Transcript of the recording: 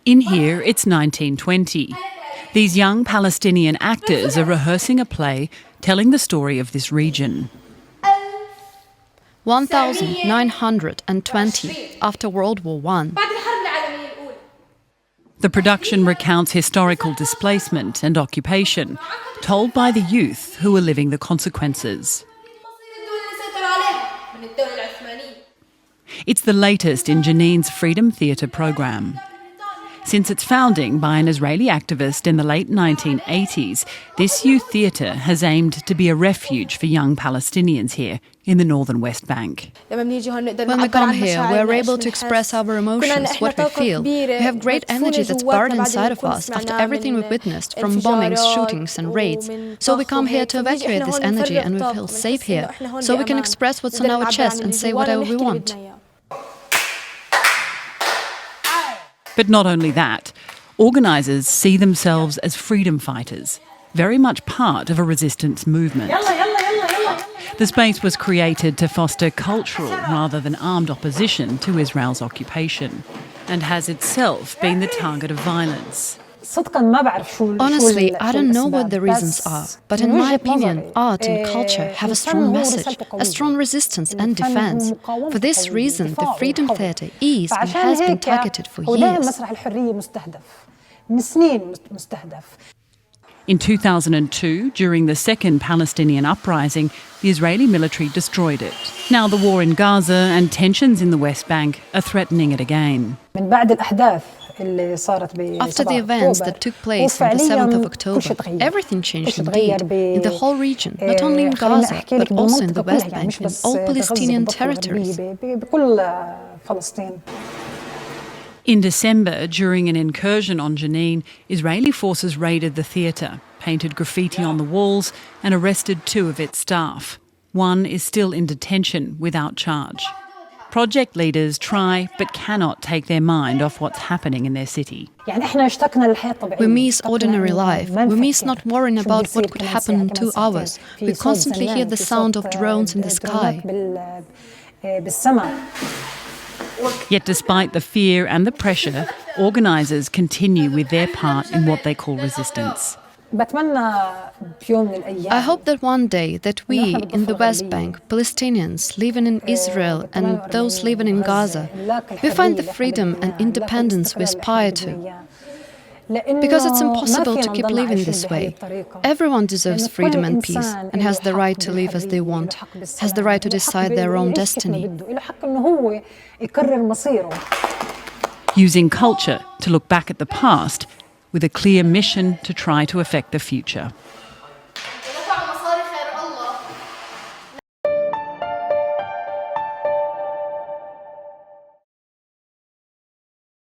In here, it's 1920. These young Palestinian actors are rehearsing a play telling the story of this region. 1920, after World War I. The production recounts historical displacement and occupation, told by the youth who are living the consequences. It's the latest in Jenin's Freedom Theatre program. Since its founding by an Israeli activist in the late 1980s, this youth theatre has aimed to be a refuge for young Palestinians here in the northern West Bank. When we come here, we're able to express our emotions, what we feel. We have great energy that's buried inside of us after everything we've witnessed, from bombings, shootings and raids. So we come here to evacuate this energy and we feel safe here, so we can express what's on our chest and say whatever we want. But not only that, organisers see themselves as freedom fighters, very much part of a resistance movement. The space was created to foster cultural rather than armed opposition to Israel's occupation, and has itself been the target of violence. Honestly, I don't know what the reasons are, but in my opinion, art and culture have a strong message, a strong resistance and defense. For this reason, the Freedom Theatre is and has been targeted for years. In 2002, during the second Palestinian uprising, the Israeli military destroyed it. Now the war in Gaza and tensions in the West Bank are threatening it again. After the events that took place on the 7th of October, everything changed indeed, in the whole region, not only in Gaza, but also in the West Bank and all Palestinian territories. In December, during an incursion on Jenin, Israeli forces raided the theatre, painted graffiti on the walls and arrested 2 of its staff. 1 is still in detention without charge. Project leaders try but cannot take their mind off what's happening in their city. We miss ordinary life. We miss not worrying about what could happen in 2 hours. We constantly hear the sound of drones in the sky. Yet despite the fear and the pressure, organisers continue with their part in what they call resistance. I hope that one day that we, in the West Bank, Palestinians living in Israel and those living in Gaza, we find the freedom and independence we aspire to. Because it's impossible to keep living this way. Everyone deserves freedom and peace and has the right to live as they want, has the right to decide their own destiny. Using culture to look back at the past with a clear mission to try to affect the future.